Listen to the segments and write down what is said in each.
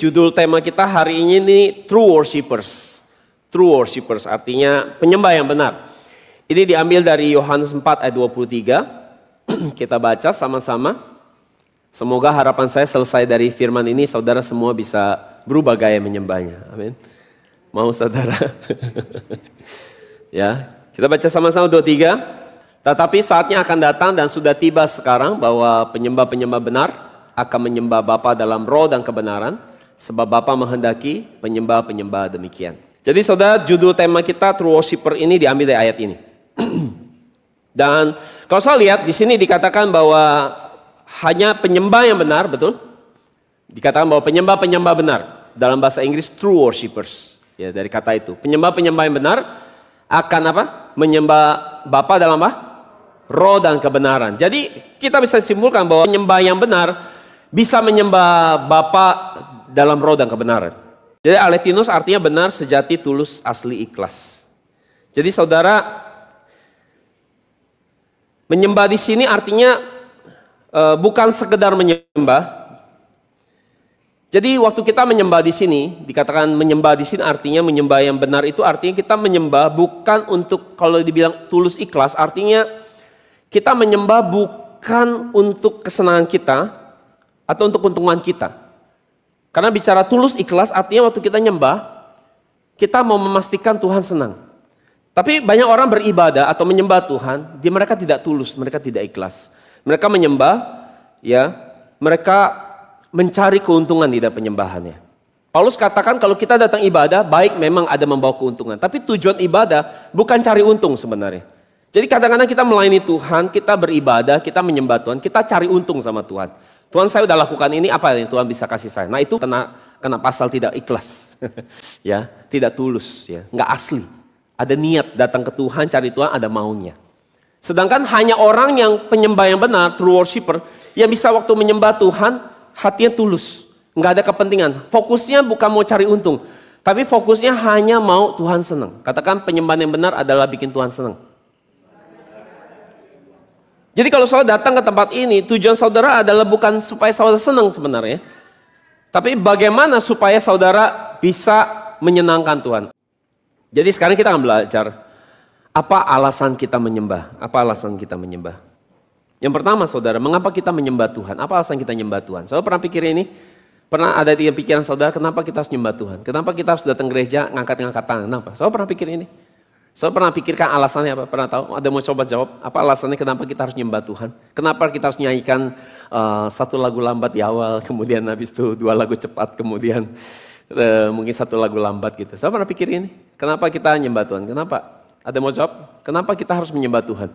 judul tema kita hari ini nih True Worshippers. True Worshippers artinya penyembah yang benar. Ini diambil dari Yohanes 4 ayat 23. Kita baca sama-sama. Semoga harapan saya selesai dari firman ini saudara semua bisa berubah gaya menyembahnya. Amin. Mau saudara? Ya, kita baca sama-sama 23. Tetapi saatnya akan datang dan sudah tiba sekarang bahwa penyembah-penyembah benar akan menyembah Bapa dalam roh dan kebenaran. Sebab Bapa menghendaki penyembah-penyembah demikian. Jadi saudara, judul tema kita True Worshipper ini diambil dari ayat ini. Dan kalau saya lihat di sini dikatakan bahwa hanya penyembah yang benar, betul? Dikatakan bahwa penyembah-penyembah benar. Dalam bahasa Inggris true worshippers. Ya, dari kata itu. Penyembah-penyembah yang benar akan apa? Menyembah Bapa dalam apa? Roh dan kebenaran. Jadi kita bisa simpulkan bahwa penyembah yang benar bisa menyembah Bapa dalam roh dan kebenaran. Jadi alethenos artinya benar, sejati, tulus, asli, ikhlas. Jadi saudara, menyembah di sini artinya bukan sekedar menyembah. Jadi waktu kita menyembah di sini, dikatakan menyembah di sini artinya menyembah yang benar itu artinya kita menyembah bukan untuk, kalau dibilang tulus ikhlas, artinya kita menyembah bukan untuk kesenangan kita atau untuk keuntungan kita. Karena bicara tulus ikhlas artinya waktu kita nyembah, kita mau memastikan Tuhan senang. Tapi banyak orang beribadah atau menyembah Tuhan, mereka tidak tulus, mereka tidak ikhlas. Mereka menyembah, ya, mereka mencari keuntungan di dalam penyembahannya. Paulus katakan kalau kita datang ibadah, baik memang ada membawa keuntungan. Tapi tujuan ibadah bukan cari untung sebenarnya. Jadi kadang-kadang kita melayani Tuhan, kita beribadah, kita menyembah Tuhan, kita cari untung sama Tuhan. Tuhan, saya udah lakukan ini, apa yang Tuhan bisa kasih saya? Nah itu kena pasal tidak ikhlas. Ya, tidak tulus, ya, nggak asli. Ada niat datang ke Tuhan, cari Tuhan, ada maunya. Sedangkan hanya orang yang penyembah yang benar, true worshipper, yang bisa waktu menyembah Tuhan, hatinya tulus. Nggak ada kepentingan. Fokusnya bukan mau cari untung. Tapi fokusnya hanya mau Tuhan senang. Katakan penyembahan yang benar adalah bikin Tuhan senang. Jadi kalau saudara datang ke tempat ini, tujuan saudara adalah bukan supaya saudara senang sebenarnya. Tapi bagaimana supaya saudara bisa menyenangkan Tuhan. Jadi sekarang kita akan belajar. Apa alasan kita menyembah? Apa alasan kita menyembah? Yang pertama saudara, mengapa kita menyembah Tuhan? Apa alasan kita menyembah Tuhan? Saudara pernah pikir ini? Pernah ada di pikiran saudara, kenapa kita harus menyembah Tuhan? Kenapa kita harus datang gereja, ngangkat-ngangkat tangan? Kenapa? Saudara pernah pikir ini? Saudara pernah pikirkan alasannya apa? Pernah tahu? Ada mau coba jawab? Apa alasannya kenapa kita harus menyembah Tuhan? Kenapa kita harus nyanyikan satu lagu lambat di awal, kemudian habis itu 2 lagu cepat, kemudian mungkin 1 lagu lambat gitu. Saudara pernah pikir ini? Kenapa kita menyembah Tuhan? Kenapa? Ada mau jawab? Kenapa kita harus menyembah Tuhan?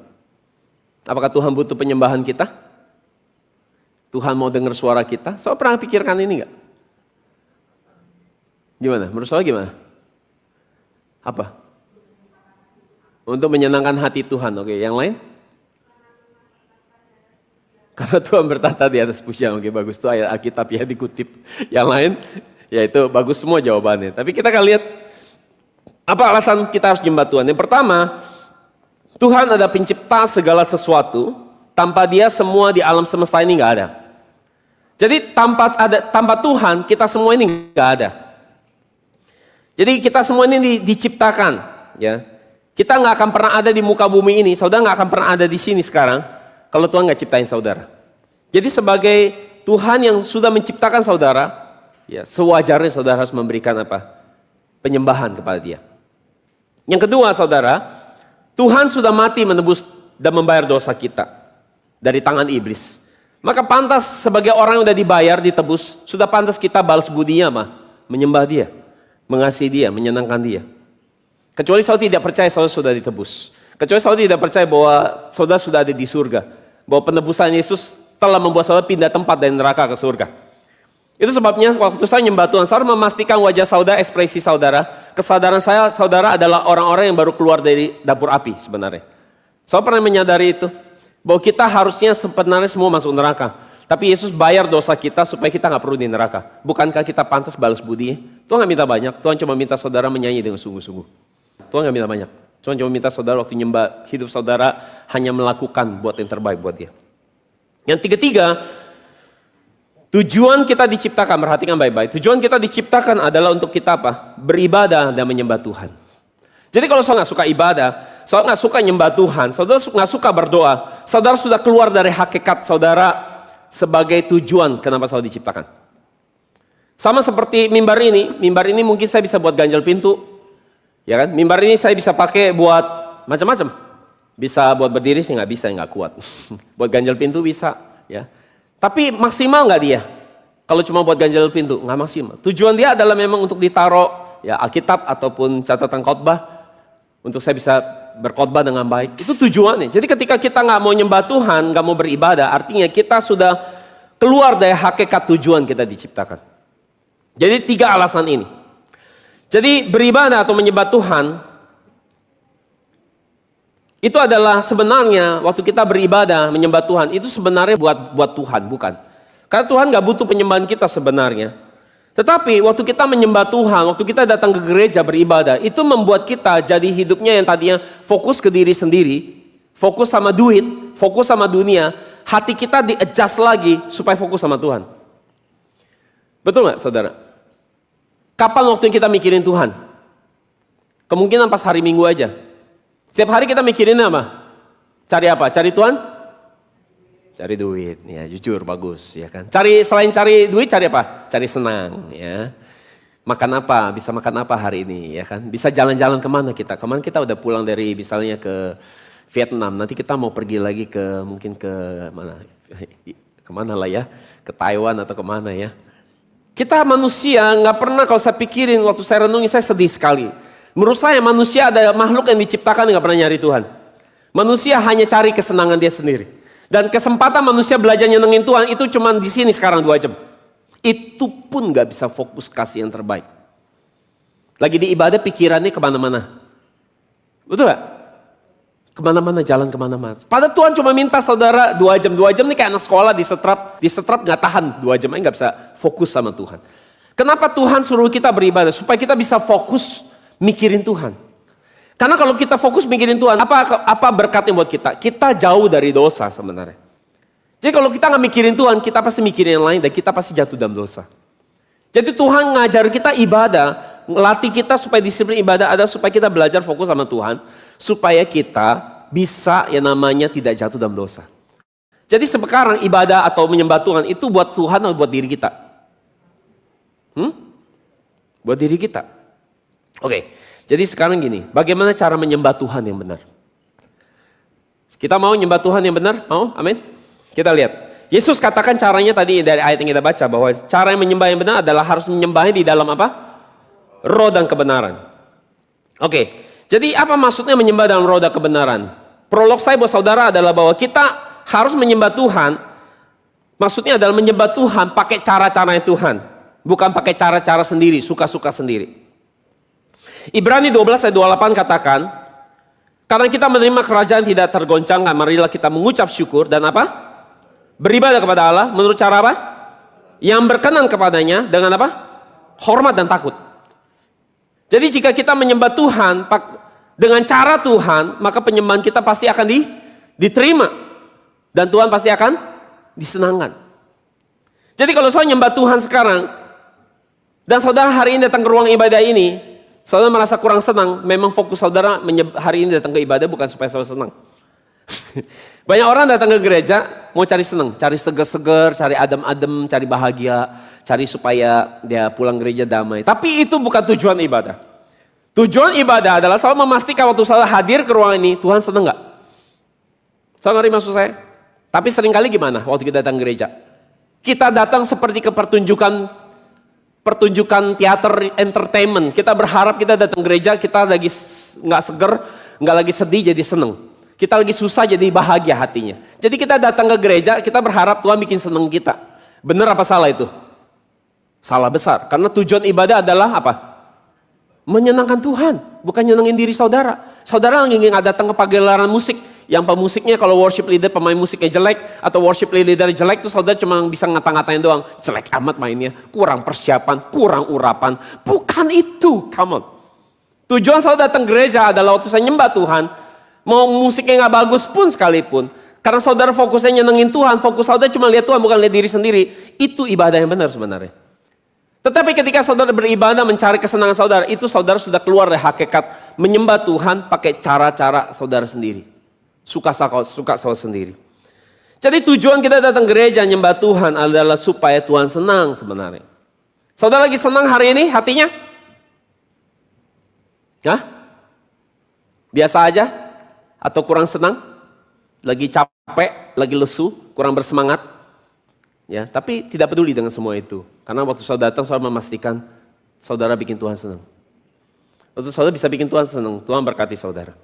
Apakah Tuhan butuh penyembahan kita? Tuhan mau dengar suara kita? Saudara pernah pikirkan ini enggak? Gimana? Menurut saudara gimana? Apa? Untuk menyenangkan hati Tuhan. Oke, yang lain? Karena Tuhan bertata di atas pujian. Oke, bagus. Itu ayat Alkitab ya dikutip. Yang lain, ya itu bagus semua jawabannya. Tapi kita akan lihat apa alasan kita harus menyembah Tuhan. Yang pertama, Tuhan ada pencipta segala sesuatu. Tanpa Dia semua di alam semesta ini nggak ada. Jadi tanpa Tuhan kita semua ini nggak ada. Jadi kita semua ini diciptakan, ya. Kita nggak akan pernah ada di muka bumi ini. Saudara nggak akan pernah ada di sini sekarang kalau Tuhan nggak ciptain saudara. Jadi sebagai Tuhan yang sudah menciptakan saudara, ya sewajarnya saudara harus memberikan apa? Penyembahan kepada Dia. Yang kedua saudara, Tuhan sudah mati menebus dan membayar dosa kita dari tangan iblis. Maka pantas sebagai orang yang sudah dibayar, ditebus, sudah pantas kita balas budinya menyembah Dia, mengasihi Dia, menyenangkan Dia. Kecuali saudara tidak percaya saudara sudah ditebus. Kecuali saudara tidak percaya bahwa saudara sudah ada di surga. Bahwa penebusan Yesus telah membuat saudara pindah tempat dari neraka ke surga. Itu sebabnya waktu saya menyembah Tuhan, saudara memastikan wajah saudara, ekspresi saudara. Kesadaran saya, saudara adalah orang-orang yang baru keluar dari dapur api sebenarnya. Saudara pernah menyadari itu? Bahwa kita harusnya sebenarnya semua masuk neraka. Tapi Yesus bayar dosa kita supaya kita gak perlu di neraka. Bukankah kita pantas balas budi? Tuhan gak minta banyak, Tuhan cuma minta saudara menyanyi dengan sungguh-sungguh. Tuhan gak minta banyak. Tuhan cuma minta saudara waktu nyembah, hidup saudara hanya melakukan buat yang terbaik buat Dia. Yang ketiga, Tujuan kita diciptakan, perhatikan baik-baik. Tujuan kita diciptakan adalah untuk kita apa? Beribadah dan menyembah Tuhan. Jadi kalau saudara nggak suka ibadah, saudara nggak suka nyembah Tuhan, saudara nggak suka berdoa, saudara sudah keluar dari hakikat saudara sebagai tujuan kenapa saudara diciptakan. Sama seperti mimbar ini mungkin saya bisa buat ganjal pintu, ya kan? Mimbar ini saya bisa pakai buat macam-macam. Bisa buat berdiri sih nggak bisa, nggak kuat. Buat ganjal pintu bisa, ya. Tapi maksimal nggak dia? Kalau cuma buat ganjal pintu, nggak maksimal. Tujuan dia adalah memang untuk ditaruh ya Alkitab ataupun catatan khotbah, untuk saya bisa berkhotbah dengan baik. Itu tujuannya. Jadi ketika kita nggak mau nyembah Tuhan, nggak mau beribadah, artinya kita sudah keluar dari hakikat tujuan kita diciptakan. Jadi 3 alasan ini. Jadi beribadah atau menyembah Tuhan, itu adalah sebenarnya waktu kita beribadah menyembah Tuhan itu sebenarnya buat Tuhan, bukan. Karena Tuhan gak butuh penyembahan kita sebenarnya. Tetapi waktu kita menyembah Tuhan, waktu kita datang ke gereja beribadah, itu membuat kita jadi hidupnya yang tadinya fokus ke diri sendiri, fokus sama duit, fokus sama dunia, hati kita di-adjust lagi supaya fokus sama Tuhan. Betul gak saudara? Kapan waktu kita mikirin Tuhan? Kemungkinan pas hari Minggu aja. Setiap hari kita mikirin apa? Cari apa? Cari Tuhan? Cari duit, ya jujur bagus, ya kan. Selain cari duit, cari apa? Cari senang, ya. Makan apa? Bisa makan apa hari ini, ya kan? Bisa jalan-jalan kemana kita? Kemarin kita udah pulang dari misalnya ke Vietnam. Nanti kita mau pergi lagi mungkin ke mana? Kemana lah ya? Ke Taiwan atau kemana ya? Kita manusia nggak pernah kalau saya pikirin waktu saya renungi saya sedih sekali. Menurut saya manusia ada makhluk yang diciptakan nggak pernah nyari Tuhan. Manusia hanya cari kesenangan dia sendiri. Dan kesempatan manusia belajar nyenengin Tuhan itu cuma di sini sekarang 2 jam. Itu pun nggak bisa fokus kasih yang terbaik. Lagi di ibadah pikirannya kemana-mana. Betul nggak? Kemana-mana, jalan kemana-mana. Padahal Tuhan cuma minta saudara 2 jam. 2 jam nih kayak anak sekolah disetrap nggak tahan 2 jam aja nggak bisa fokus sama Tuhan. Kenapa Tuhan suruh kita beribadah? Supaya kita bisa fokus mikirin Tuhan. Karena kalau kita fokus mikirin Tuhan, apa berkatnya buat kita? Kita jauh dari dosa sebenarnya. Jadi kalau kita nggak mikirin Tuhan, kita pasti mikirin yang lain dan kita pasti jatuh dalam dosa. Jadi Tuhan ngajar kita ibadah, ngelatih kita supaya disiplin ibadah ada supaya kita belajar fokus sama Tuhan, supaya kita bisa yang namanya tidak jatuh dalam dosa. Jadi sekarang ibadah atau menyembah Tuhan itu buat Tuhan atau buat diri kita? Buat diri kita. Oke, jadi sekarang gini, bagaimana cara menyembah Tuhan yang benar? Kita mau nyembah Tuhan yang benar? Mau? Amin? Kita lihat. Yesus katakan caranya tadi dari ayat yang kita baca, bahwa cara yang menyembah yang benar adalah harus menyembahnya di dalam apa? Roh dan kebenaran. Oke, jadi apa maksudnya menyembah dalam roh dan kebenaran? Prolog saya buat saudara adalah bahwa kita harus menyembah Tuhan, maksudnya adalah menyembah Tuhan pakai cara-caranya Tuhan. Bukan pakai cara-cara sendiri, suka-suka sendiri. Ibrani 12 ayat 28 katakan, karena kita menerima kerajaan tidak tergoncangkan, marilah kita mengucap syukur dan apa? Beribadah kepada Allah menurut cara apa? Yang berkenan kepadanya dengan apa? Hormat dan takut. Jadi jika kita menyembah Tuhan dengan cara Tuhan, maka penyembahan kita pasti akan diterima. Dan Tuhan pasti akan disenangkan. Jadi kalau saya menyembah Tuhan sekarang, dan saudara hari ini datang ke ruang ibadah ini, saudara merasa kurang senang, memang fokus saudara hari ini datang ke ibadah bukan supaya saudara senang. Banyak orang datang ke gereja mau cari senang, cari seger-seger, cari adem-adem, cari bahagia, cari supaya dia pulang gereja damai. Tapi itu bukan tujuan ibadah. Tujuan ibadah adalah selalu memastikan waktu saudara hadir ke ruangan ini, Tuhan senang gak? Saudara ngerti maksud saya? Tapi seringkali gimana waktu kita datang ke gereja? Kita datang seperti ke pertunjukan teater entertainment. Kita berharap kita datang gereja, kita lagi nggak seger, nggak lagi sedih jadi seneng. Kita lagi susah jadi bahagia hatinya. Jadi kita datang ke gereja, kita berharap Tuhan bikin seneng kita. Benar apa salah itu? Salah besar. Karena tujuan ibadah adalah apa? Menyenangkan Tuhan, bukan nyenengin diri saudara. Saudara ingin datang ke pagelaran musik, yang pemusiknya kalau worship leader pemain musiknya jelek atau worship leader jelek itu saudara cuma bisa ngata-ngatain doang, jelek amat mainnya, kurang persiapan, kurang urapan. Bukan itu, come on. Tujuan saudara datang gereja adalah waktu saya nyembah Tuhan, mau musiknya nggak bagus pun sekalipun, Karena saudara fokusnya nyenengin Tuhan, fokus saudara cuma lihat Tuhan, bukan lihat diri sendiri. Itu ibadah yang benar sebenarnya. Tetapi ketika saudara beribadah mencari kesenangan saudara, itu saudara sudah keluar dari hakikat menyembah Tuhan pakai cara-cara saudara sendiri. Suka saudara sendiri. Jadi tujuan kita datang gereja nyembah Tuhan adalah supaya Tuhan senang sebenarnya. Saudara lagi senang hari ini hatinya? Hah? Biasa aja? Atau kurang senang? Lagi capek, lagi lesu, kurang bersemangat? Ya, tapi tidak peduli dengan semua itu. Karena waktu saudara datang, saudara memastikan saudara bikin Tuhan senang. Waktu saudara bisa bikin Tuhan senang, Tuhan berkati saudara.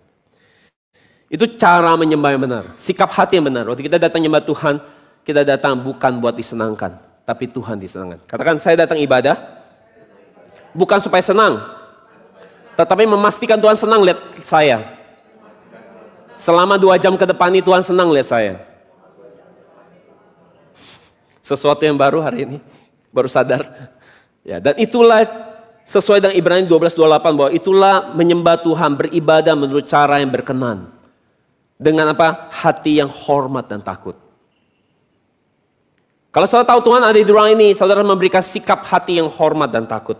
Itu cara menyembah yang benar, sikap hati yang benar. Waktu kita datang menyembah Tuhan, kita datang bukan buat disenangkan, tapi Tuhan disenangkan. Katakan, saya datang ibadah, bukan supaya senang, tetapi memastikan Tuhan senang lihat saya. Selama 2 jam ke depan ini Tuhan senang lihat saya. Sesuatu yang baru hari ini, baru sadar. Ya, dan itulah sesuai dengan Ibrani 12:28 bahwa itulah menyembah Tuhan, beribadah menurut cara yang berkenan. Dengan apa? Hati yang hormat dan takut. Kalau saudara tahu Tuhan ada di ruang ini, saudara memberikan sikap hati yang hormat dan takut.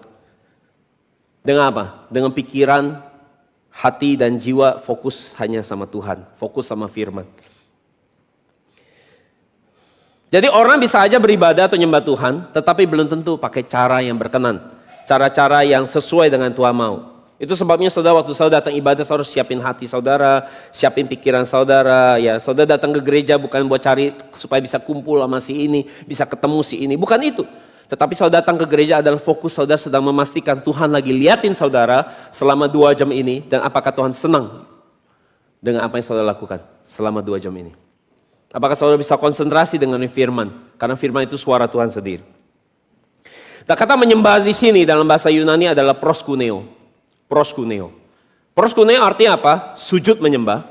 Dengan apa? Dengan pikiran, hati dan jiwa fokus hanya sama Tuhan, fokus sama firman. Jadi orang bisa aja beribadah atau nyembah Tuhan, tetapi belum tentu pakai cara yang berkenan. Cara-cara yang sesuai dengan Tuhan mau. Itu sebabnya saudara waktu saudara datang ibadah, saudara siapin hati saudara, siapin pikiran saudara. Ya, saudara datang ke gereja bukan buat cari supaya bisa kumpul sama si ini, bisa ketemu si ini. Bukan itu. Tetapi saudara datang ke gereja adalah fokus saudara sedang memastikan Tuhan lagi liatin saudara selama 2 jam ini. Dan apakah Tuhan senang dengan apa yang saudara lakukan selama 2 jam ini. Apakah saudara bisa konsentrasi dengan firman? Karena firman itu suara Tuhan sendiri. Nah, kata menyembah di sini dalam bahasa Yunani adalah proskuneo. Proskuneo. Proskuneo artinya apa? Sujud menyembah.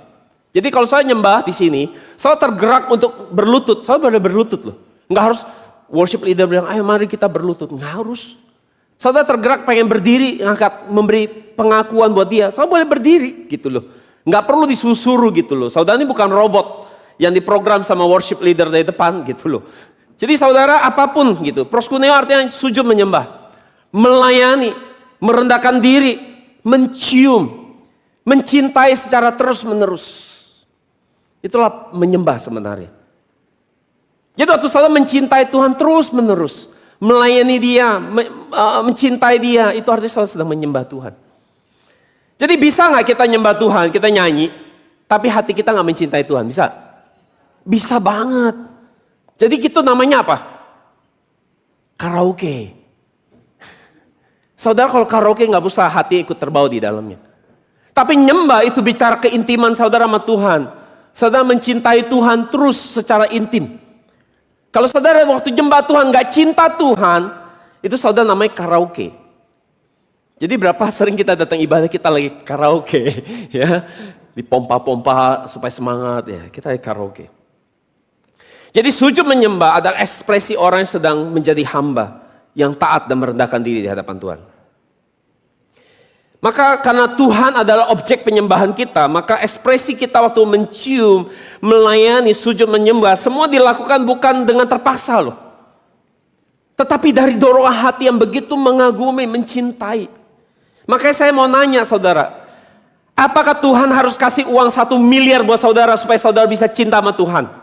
Jadi kalau saya nyembah di sini, saya tergerak untuk berlutut. Saya boleh berlutut loh. Enggak harus worship leader bilang, ayo mari kita berlutut. Enggak harus. Saudara tergerak pengen berdiri, ngangkat, memberi pengakuan buat dia. Saya boleh berdiri gitu loh. Enggak perlu disuruh gitu loh. Saudara ini bukan robot yang diprogram sama worship leader dari depan gitu loh. Jadi saudara apapun gitu. Proskuneo artinya sujud menyembah. Melayani, merendahkan diri, mencium, mencintai secara terus menerus. Itulah menyembah sebenarnya. Jadi waktu saudara mencintai Tuhan terus menerus. Melayani dia, mencintai dia. Itu artinya saudara sedang menyembah Tuhan. Jadi bisa gak kita nyembah Tuhan, kita nyanyi. Tapi hati kita gak mencintai Tuhan, bisa? Bisa banget. Jadi gitu namanya apa? Karaoke. Saudara kalau karaoke gak usah hati ikut terbawa di dalamnya. Tapi nyembah itu bicara keintiman saudara sama Tuhan. Saudara mencintai Tuhan terus secara intim. Kalau saudara waktu nyembah Tuhan gak cinta Tuhan, itu saudara namanya karaoke. Jadi berapa sering kita datang ibadah kita lagi karaoke. Ya, dipompa-pompa supaya semangat ya, kita lagi karaoke. Jadi sujud menyembah adalah ekspresi orang yang sedang menjadi hamba yang taat dan merendahkan diri di hadapan Tuhan. Maka karena Tuhan adalah objek penyembahan kita, maka ekspresi kita waktu mencium, melayani, sujud menyembah, semua dilakukan bukan dengan terpaksa loh. Tetapi dari dorongan hati yang begitu mengagumi, mencintai. Makanya saya mau nanya saudara, apakah Tuhan harus kasih uang 1 miliar buat saudara supaya saudara bisa cinta sama Tuhan?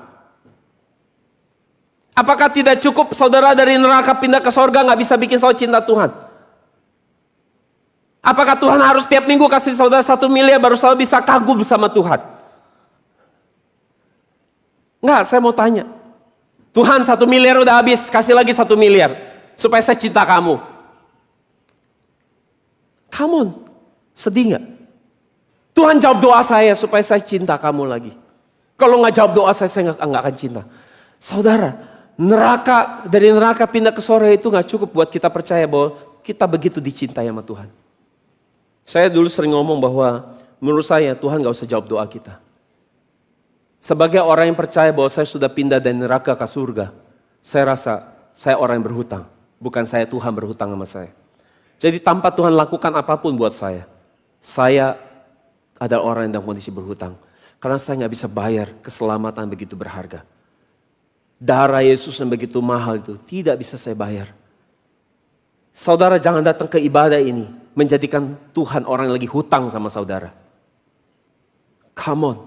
Apakah tidak cukup saudara dari neraka pindah ke sorga gak bisa bikin saudara cinta Tuhan? Apakah Tuhan harus tiap minggu kasih saudara 1 miliar baru saudara bisa kagum sama Tuhan? Enggak, saya mau tanya. Tuhan 1 miliar udah habis, kasih lagi 1 miliar. Supaya saya cinta kamu. Kamu sedih gak? Tuhan jawab doa saya supaya saya cinta kamu lagi. Kalau gak jawab doa saya gak akan cinta. Saudara, dari neraka pindah ke sorga itu gak cukup buat kita percaya bahwa kita begitu dicintai sama Tuhan. Saya dulu sering ngomong bahwa menurut saya Tuhan gak usah jawab doa kita. Sebagai orang yang percaya bahwa saya sudah pindah dari neraka ke surga, saya rasa saya orang yang berhutang. Bukan saya Tuhan berhutang sama saya. Jadi tanpa Tuhan lakukan apapun buat saya adalah orang yang dalam kondisi berhutang. Karena saya nggak bisa bayar keselamatan begitu berharga. Darah Yesus yang begitu mahal itu tidak bisa saya bayar. Saudara jangan datang ke ibadah ini menjadikan Tuhan orang yang lagi hutang sama saudara. Come on,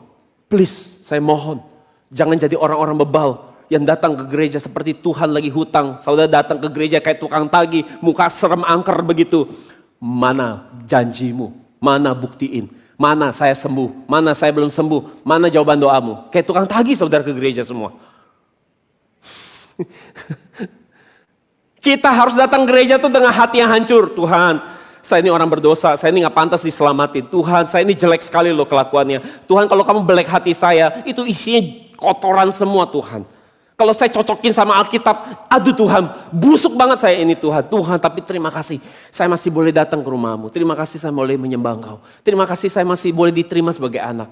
please, saya mohon. Jangan jadi orang-orang bebal yang datang ke gereja seperti Tuhan lagi hutang. Saudara datang ke gereja kayak tukang tagih, muka serem angker begitu. Mana janjimu? Mana buktiin? Mana saya sembuh? Mana saya belum sembuh? Mana jawaban doamu? Kayak tukang tagih saudara ke gereja semua. Kita harus datang gereja tuh dengan hati yang hancur. Tuhan, saya ini orang berdosa, saya ini gak pantas diselamatin. Tuhan, saya ini jelek sekali loh kelakuannya. Tuhan, kalau kamu belek hati saya, itu isinya kotoran semua Tuhan. Kalau saya cocokin sama Alkitab, aduh Tuhan, busuk banget saya ini Tuhan. Tuhan, tapi terima kasih, saya masih boleh datang ke rumahmu. Terima kasih saya boleh menyembah Engkau. Terima kasih saya masih boleh diterima sebagai anak.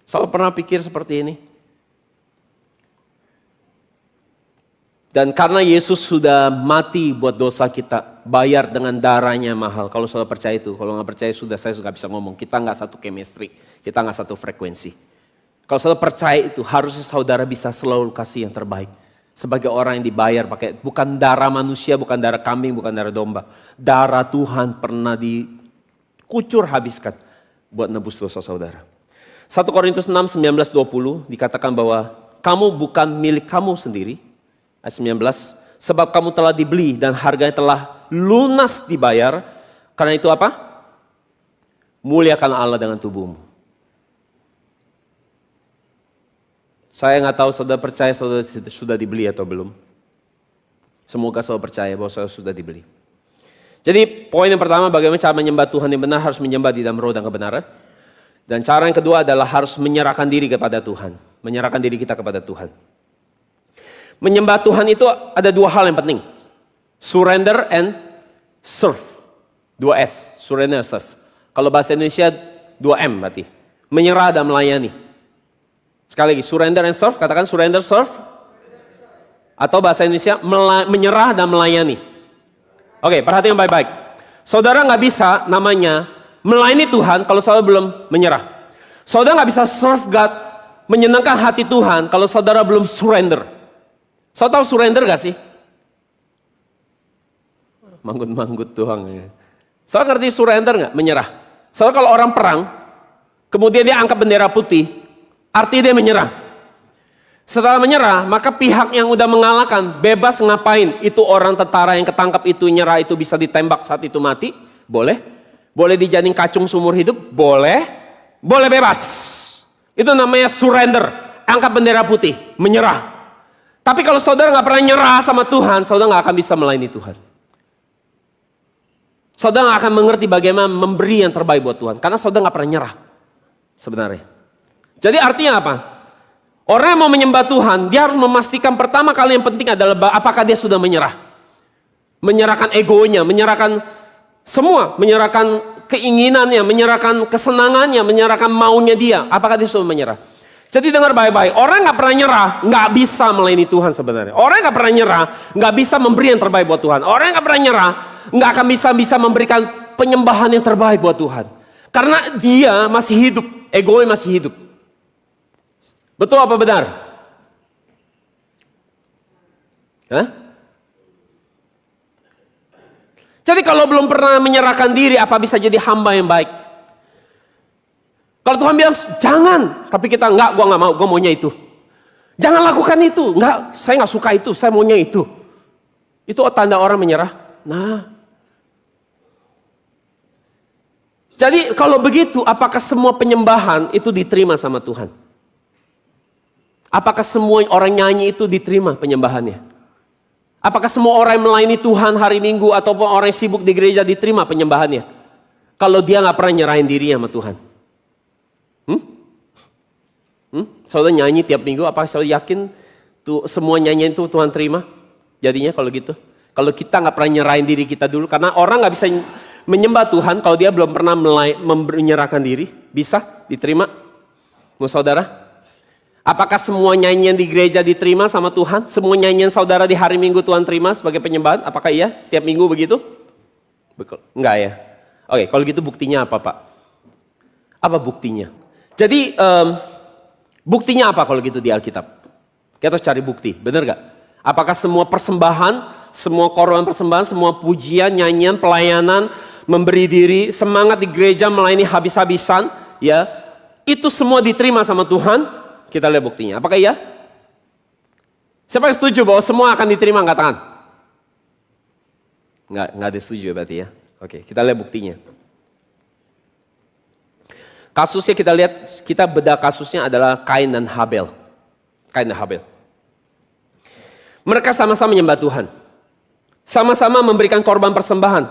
Saya pernah pikir seperti ini. Dan karena Yesus sudah mati buat dosa kita, bayar dengan darahnya mahal. Kalau saudara percaya itu, kalau nggak percaya sudah saya nggak bisa ngomong. Kita nggak satu chemistry, kita nggak satu frekuensi. Kalau saudara percaya itu, harusnya saudara bisa selalu kasih yang terbaik. Sebagai orang yang dibayar pakai, bukan darah manusia, bukan darah kambing, bukan darah domba. Darah Tuhan pernah dikucur habiskan buat nebus dosa saudara. 1 Korintus 6, 19-20 dikatakan bahwa kamu bukan milik kamu sendiri. Ayat 19, sebab kamu telah dibeli dan harganya telah lunas dibayar. Karena itu apa? Muliakan Allah dengan tubuhmu. Saya nggak tahu saudara percaya saudara sudah dibeli atau belum. Semoga saudara percaya bahwa saudara sudah dibeli. Jadi poin yang pertama, bagaimana cara menyembah Tuhan yang benar, harus menyembah di dalam roh dan kebenaran. Dan cara yang kedua adalah harus menyerahkan diri kepada Tuhan. Menyerahkan diri kita kepada Tuhan. Menyembah Tuhan itu ada dua hal yang penting. Surrender and serve. 2S, surrender and serve. Kalau bahasa Indonesia 2M berarti. Menyerah dan melayani. Sekali lagi, surrender and serve, katakan surrender, serve. Atau bahasa Indonesia, menyerah dan melayani. Oke, perhatikan baik-baik. Saudara nggak bisa namanya melayani Tuhan kalau saudara belum menyerah. Saudara nggak bisa serve God, menyenangkan hati Tuhan kalau saudara belum surrender. Saudara tahu surrender gak sih? Manggut-manggut doang ya. Saudara ngerti surrender gak? Menyerah. Saudara kalau orang perang, kemudian dia angkat bendera putih, artinya dia menyerah. Setelah menyerah, maka pihak yang udah mengalahkan bebas ngapain. Itu orang tentara yang ketangkap itu nyerah, itu bisa ditembak saat itu mati. Boleh. Boleh dijadiin kacung seumur hidup. Boleh. Boleh bebas. Itu namanya surrender. Angkat bendera putih. Menyerah. Tapi kalau saudara gak pernah nyerah sama Tuhan, saudara gak akan bisa melayani Tuhan. Saudara gak akan mengerti bagaimana memberi yang terbaik buat Tuhan. Karena saudara gak pernah nyerah. Sebenarnya. Jadi artinya apa? Orang yang mau menyembah Tuhan, dia harus memastikan pertama kali yang penting adalah apakah dia sudah menyerah. Menyerahkan egonya, menyerahkan semua. Menyerahkan keinginannya, menyerahkan kesenangannya, menyerahkan maunya dia. Apakah dia sudah menyerah? Jadi dengar baik-baik, orang gak pernah nyerah, gak bisa melayani Tuhan sebenarnya. Orang gak pernah nyerah, gak bisa memberi yang terbaik buat Tuhan. Orang gak pernah nyerah, gak akan bisa memberikan penyembahan yang terbaik buat Tuhan. Karena dia masih hidup, egonya masih hidup. Betul apa benar? Hah? Jadi kalau belum pernah menyerahkan diri, apa bisa jadi hamba yang baik? Kalau Tuhan bilang, jangan. Tapi kita, enggak, gue gak mau, gue maunya itu. Jangan lakukan itu. Enggak, saya gak suka itu, saya maunya itu. Itu tanda orang menyerah. Nah. Jadi kalau begitu, apakah semua penyembahan itu diterima sama Tuhan? Apakah semua orang nyanyi itu diterima penyembahannya? Apakah semua orang yang melayani Tuhan hari Minggu ataupun orang yang sibuk di gereja diterima penyembahannya? Kalau dia gak pernah nyerahin diri sama Tuhan. Saudara nyanyi tiap minggu, apa saudara yakin tuh semua nyanyian itu Tuhan terima? Jadinya kalau gitu. Kalau kita gak pernah nyerahin diri kita dulu, karena orang gak bisa menyembah Tuhan kalau dia belum pernah menyerahkan diri. Bisa diterima? Mau saudara? Apakah semua nyanyian di gereja diterima sama Tuhan? Semua nyanyian saudara di hari Minggu Tuhan terima sebagai penyembahan? Apakah iya? Setiap minggu begitu? Betul. Enggak ya? Oke, kalau gitu buktinya apa Pak? Apa buktinya? Jadi buktinya apa kalau gitu di Alkitab? Kita harus cari bukti, benar gak? Apakah semua persembahan, semua korban persembahan, semua pujian, nyanyian, pelayanan, memberi diri, semangat di gereja melayani habis-habisan, ya, itu semua diterima sama Tuhan? Kita lihat buktinya. Apakah iya? Siapa yang setuju bahwa semua akan diterima? Angkat tangan. Nggak ada setuju berarti ya. Oke, kita lihat buktinya. Kasusnya kita lihat, kita bedah kasusnya adalah Kain dan Habel. Kain dan Habel. Mereka sama-sama menyembah Tuhan. Sama-sama memberikan korban persembahan.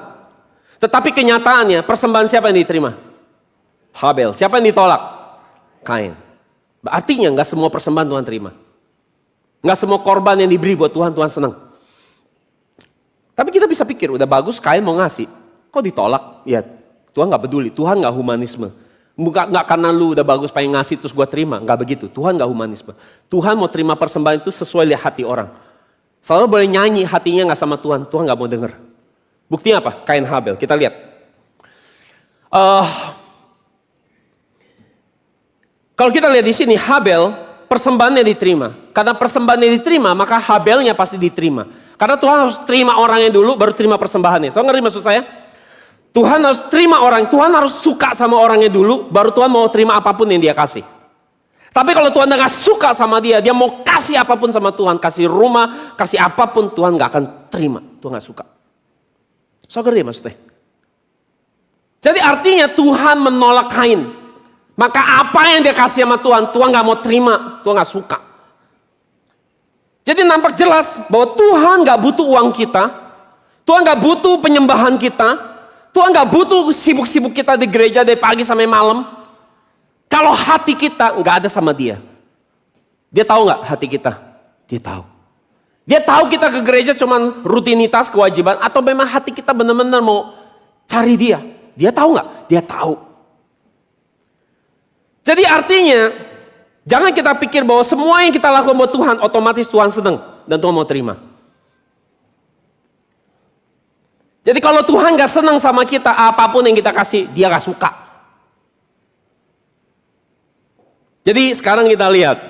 Tetapi kenyataannya persembahan siapa yang diterima? Habel. Siapa yang ditolak? Kain. Artinya nggak semua persembahan Tuhan terima. Nggak semua korban yang diberi buat Tuhan, Tuhan senang. Tapi kita bisa pikir, udah bagus Kain mau ngasih. Kok ditolak? Ya Tuhan nggak peduli, Tuhan nggak humanisme. Nggak karena lu udah bagus pengen ngasih terus gue terima. Nggak begitu, Tuhan nggak humanisme. Tuhan mau terima persembahan itu sesuai lihat hati orang. Selalu boleh nyanyi hatinya nggak sama Tuhan, Tuhan nggak mau denger. Buktinya apa? Kain Habel, kita lihat. Kalau kita lihat di sini Habel, persembahannya diterima. Karena persembahannya diterima, maka Habelnya pasti diterima. Karena Tuhan harus terima orangnya dulu, baru terima persembahannya. So ngerti maksud saya? Tuhan harus terima orang, Tuhan harus suka sama orangnya dulu, baru Tuhan mau terima apapun yang dia kasih. Tapi kalau Tuhan gak suka sama dia, dia mau kasih apapun sama Tuhan, kasih rumah, kasih apapun, Tuhan gak akan terima. Tuhan gak suka. So ngerti maksudnya? Jadi artinya Tuhan menolak Kain. Maka apa yang dia kasih sama Tuhan, Tuhan gak mau terima, Tuhan gak suka. Jadi nampak jelas bahwa Tuhan gak butuh uang kita, Tuhan gak butuh penyembahan kita, Tuhan gak butuh sibuk-sibuk kita di gereja dari pagi sampai malam. Kalau hati kita gak ada sama dia. Dia tahu gak hati kita? Dia tahu. Dia tahu kita ke gereja cuman rutinitas, kewajiban, atau memang hati kita benar-benar mau cari dia. Dia tahu gak? Dia tahu. Jadi artinya, jangan kita pikir bahwa semua yang kita lakukan buat Tuhan, otomatis Tuhan senang dan Tuhan mau terima. Jadi kalau Tuhan gak senang sama kita, apapun yang kita kasih, dia gak suka. Jadi sekarang kita lihat,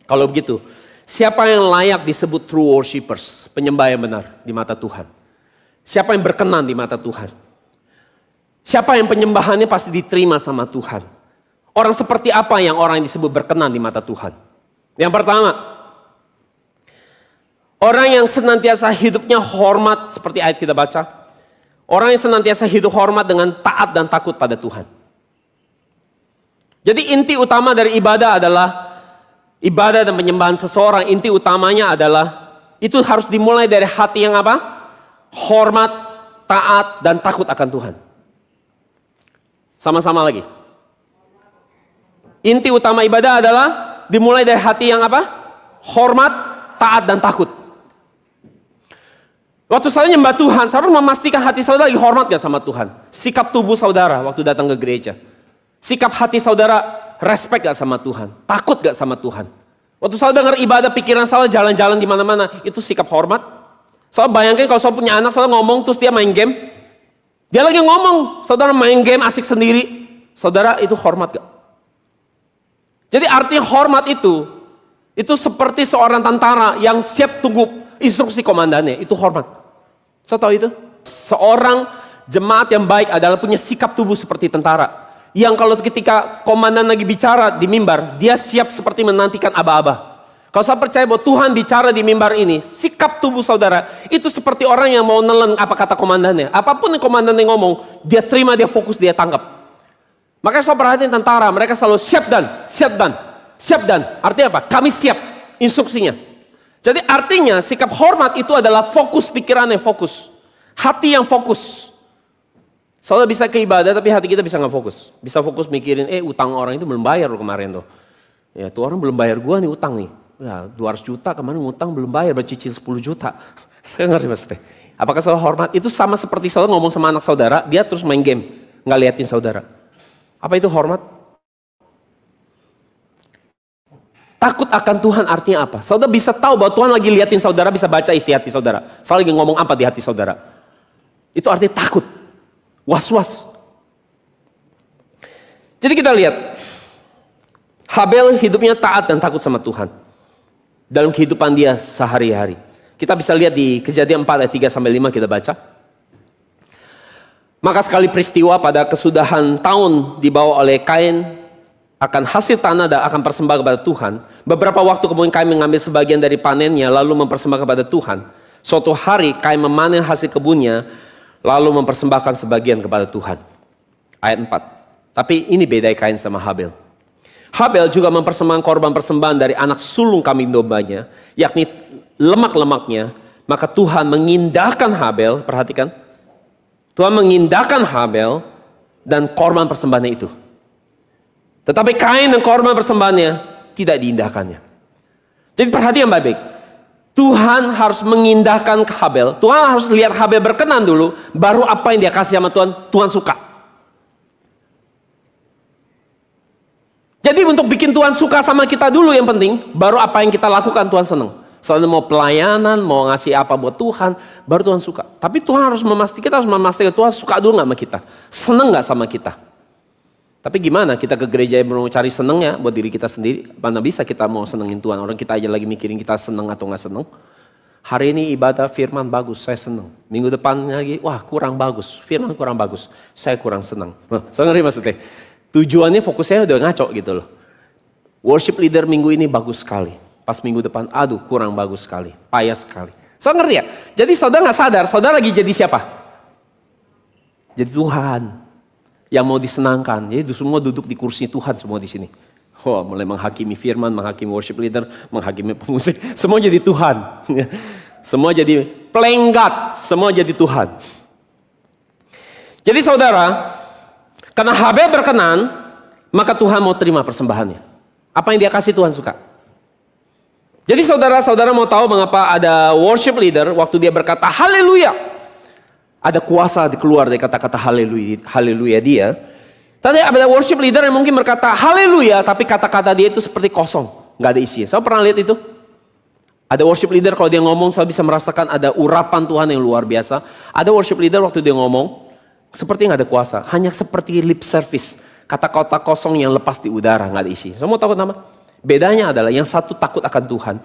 kalau begitu, siapa yang layak disebut true worshipers, penyembah yang benar di mata Tuhan? Siapa yang berkenan di mata Tuhan? Siapa yang penyembahannya pasti diterima sama Tuhan? Orang seperti apa yang orang yang disebut berkenan di mata Tuhan? Yang pertama, orang yang senantiasa hidupnya hormat seperti ayat kita baca. Orang yang senantiasa hidup hormat dengan taat dan takut pada Tuhan. Jadi inti utama dari ibadah adalah ibadah dan penyembahan seseorang. Inti utamanya adalah itu harus dimulai dari hati yang apa? Hormat, taat, dan takut akan Tuhan. Sama-sama lagi. Inti utama ibadah adalah dimulai dari hati yang apa? Hormat, taat, dan takut. Waktu saudara nyembah Tuhan, saudara memastikan hati saudara lagi hormat gak sama Tuhan? Sikap tubuh saudara waktu datang ke gereja. Sikap hati saudara respect gak sama Tuhan? Takut gak sama Tuhan? Waktu saudara dengar ibadah, pikiran saudara jalan-jalan di mana-mana, itu sikap hormat. Saudara bayangkan kalau saudara punya anak, saudara ngomong terus dia main game. Dia lagi ngomong, saudara main game asik sendiri. Saudara itu hormat gak? Jadi artinya hormat itu seperti seorang tentara yang siap tunggu instruksi komandannya, itu hormat. Saya tahu itu. Seorang jemaat yang baik adalah punya sikap tubuh seperti tentara. Yang kalau ketika komandan lagi bicara di mimbar, dia siap seperti menantikan aba-aba. Kalau saya percaya bahwa Tuhan bicara di mimbar ini, sikap tubuh saudara itu seperti orang yang mau nelen apa kata komandannya. Apapun yang komandannya ngomong, dia terima, dia fokus, dia tanggap. Makanya saya perhatiin tentara, mereka selalu siap dan. Artinya apa? Kami siap instruksinya. Jadi artinya sikap hormat itu adalah fokus pikiran yang fokus. Hati yang fokus. Saudara bisa ke ibadah tapi hati kita bisa gak fokus. Bisa fokus mikirin, utang orang itu belum bayar loh kemarin tuh. Ya tuh orang belum bayar gua nih utang nih. Ya 200 juta kemarin utang belum bayar, bercicil 10 juta. Saya ngerti maksudnya. Apakah saudara hormat? Itu sama seperti saudara ngomong sama anak saudara, dia terus main game. Gak liatin saudara. Apa itu hormat? Takut akan Tuhan artinya apa? Saudara bisa tahu bahwa Tuhan lagi liatin saudara, bisa baca isi hati saudara. Saudara lagi ngomong apa di hati saudara. Itu artinya takut. Was-was. Jadi kita lihat. Habel hidupnya taat dan takut sama Tuhan. Dalam kehidupan dia sehari-hari. Kita bisa lihat di Kejadian 4 ayat 3-5 kita baca. Maka sekali peristiwa pada kesudahan tahun dibawa oleh Kain akan hasil tanah dan akan persembah kepada Tuhan. Beberapa waktu kemudian Kain mengambil sebagian dari panennya lalu mempersembahkan kepada Tuhan. Suatu hari Kain memanen hasil kebunnya lalu mempersembahkan sebagian kepada Tuhan. Ayat 4. Tapi ini beda Kain sama Habel. Habel juga mempersembahkan korban persembahan dari anak sulung kambing dombanya, yakni lemak-lemaknya. Maka Tuhan mengindahkan Habel, perhatikan. Tuhan mengindahkan Habel dan korban persembahannya itu. Tetapi Kain dan korban persembahannya tidak diindahkannya. Jadi perhatikan baik-baik. Tuhan harus mengindahkan Habel. Tuhan harus lihat Habel berkenan dulu, baru apa yang dia kasih sama Tuhan, Tuhan suka. Jadi untuk bikin Tuhan suka sama kita dulu yang penting, baru apa yang kita lakukan Tuhan senang. Selalu mau pelayanan, mau ngasih apa buat Tuhan, baru Tuhan suka. Tapi Tuhan harus memastikan, Tuhan suka dulu gak sama kita, senang gak sama kita. Tapi gimana kita ke gereja mau cari senangnya buat diri kita sendiri, mana bisa kita mau senengin Tuhan, orang kita aja lagi mikirin kita senang atau gak senang. Hari ini ibadah firman bagus, saya senang. Minggu depan lagi, wah kurang bagus, firman kurang bagus, saya kurang senang. Saya ngerti maksudnya. Tujuannya fokusnya udah ngaco gitu loh. Worship leader minggu ini bagus sekali. Pas minggu depan, aduh kurang bagus sekali. Payah sekali. So ngerti ya? Jadi saudara gak sadar, saudara lagi jadi siapa? Jadi Tuhan. Yang mau disenangkan. Jadi semua duduk di kursi Tuhan semua di sini. Oh, mulai menghakimi firman, menghakimi worship leader, menghakimi pemusik. Semua jadi Tuhan. Semua jadi playing God. Semua jadi Tuhan. Jadi saudara, karena Habel berkenan, maka Tuhan mau terima persembahannya. Apa yang dia kasih Tuhan suka. Jadi saudara-saudara mau tahu mengapa ada worship leader waktu dia berkata haleluya. Ada kuasa keluar dari kata-kata haleluya dia. Tadi ada worship leader yang mungkin berkata haleluya, tapi kata-kata dia itu seperti kosong. Gak ada isinya. Saya pernah lihat itu. Ada worship leader kalau dia ngomong saya bisa merasakan ada urapan Tuhan yang luar biasa. Ada worship leader waktu dia ngomong seperti nggak ada kuasa, hanya seperti lip service, kata-kata kosong yang lepas di udara, nggak ada isi. Semua tahu nama? Bedanya adalah yang satu takut akan Tuhan,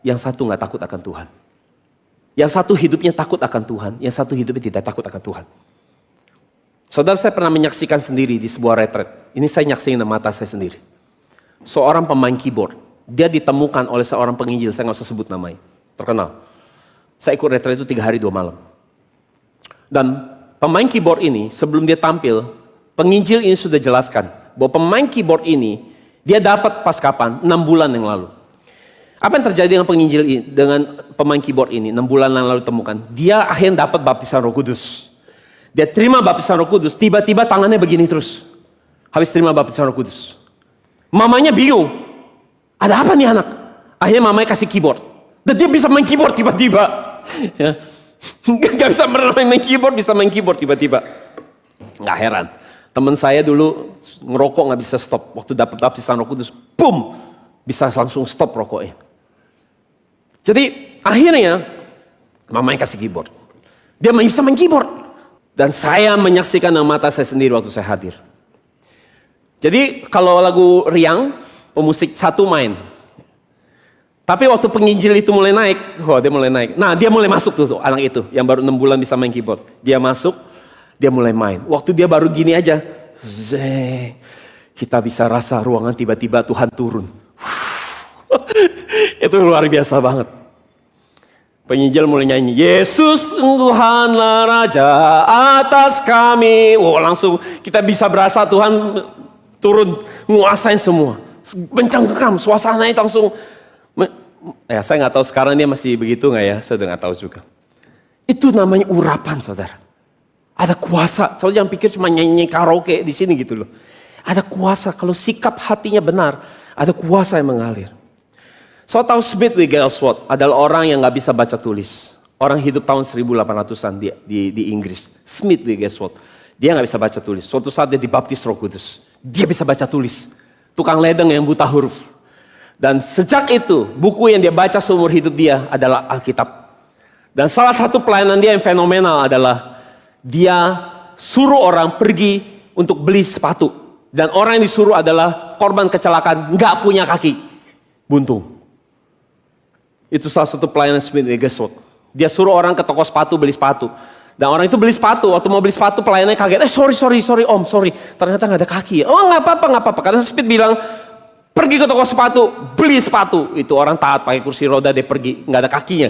yang satu nggak takut akan Tuhan. Yang satu hidupnya takut akan Tuhan, yang satu hidupnya tidak takut akan Tuhan. Saudara, saya pernah menyaksikan sendiri di sebuah retret. Ini saya nyaksiin dengan mata saya sendiri. Seorang pemain keyboard, dia ditemukan oleh seorang penginjil, saya nggak usah sebut namanya, terkenal. Saya ikut retret itu 3 hari 2 malam. Dan pemain keyboard ini sebelum dia tampil, penginjil ini sudah jelaskan bahwa pemain keyboard ini dia dapat pas kapan? 6 bulan yang lalu. Apa yang terjadi dengan penginjil ini, dengan pemain keyboard ini 6 bulan yang lalu temukan? Dia akhirnya dapat baptisan Roh Kudus. Dia terima baptisan Roh Kudus, tiba-tiba tangannya begini terus. Habis terima baptisan Roh Kudus. Mamanya bingung. Ada apa nih anak? Akhirnya mamanya kasih keyboard. Dan dia bisa main keyboard tiba-tiba. Ya. Gak bisa main keyboard, bisa main keyboard tiba-tiba. Gak heran. Teman saya dulu ngerokok gak bisa stop. Waktu dapat baptisan Roh Kudus, boom, bisa langsung stop rokoknya. Jadi akhirnya mamanya kasih keyboard. Dia bisa main keyboard. Dan saya menyaksikan dengan mata saya sendiri waktu saya hadir. Jadi kalau lagu riang, pemusik satu main. Tapi waktu penginjil itu mulai naik, dia mulai naik. Nah dia mulai masuk tuh anak itu, yang baru 6 bulan bisa main keyboard. Dia masuk, dia mulai main. Waktu dia baru gini aja, kita bisa rasa ruangan tiba-tiba Tuhan turun. Itu luar biasa banget. Penginjil mulai nyanyi, Yesus Tuhanlah Raja atas kami. Langsung kita bisa berasa Tuhan turun, nguasain semua. Mencengkam, suasananya langsung. Ya saya nggak tahu sekarang dia masih begitu nggak ya, saya udah nggak tahu juga. Itu namanya urapan saudara. Ada kuasa, soalnya jangan pikir cuma nyanyi karaoke di sini gitu loh. Ada kuasa, kalau sikap hatinya benar, ada kuasa yang mengalir. So tahu Smith Wigglesworth adalah orang yang nggak bisa baca tulis. Orang hidup tahun 1800-an di Inggris. Smith Wigglesworth, dia nggak bisa baca tulis. Suatu saat dia dibaptis Roh Kudus, dia bisa baca tulis. Tukang ledeng yang buta huruf. Dan sejak itu, buku yang dia baca seumur hidup dia adalah Alkitab. Dan salah satu pelayanan dia yang fenomenal adalah dia suruh orang pergi untuk beli sepatu. Dan orang yang disuruh adalah korban kecelakaan, nggak punya kaki, buntung. Itu salah satu pelayanan Smith Wigglesworth. Dia suruh orang ke toko sepatu beli sepatu. Dan orang itu beli sepatu, waktu mau beli sepatu pelayannya kaget. Sorry om, sorry. Ternyata nggak ada kaki. Oh nggak apa-apa. Karena Smith bilang, pergi ke toko sepatu, beli sepatu. Itu orang taat pakai kursi roda, dia pergi, nggak ada kakinya.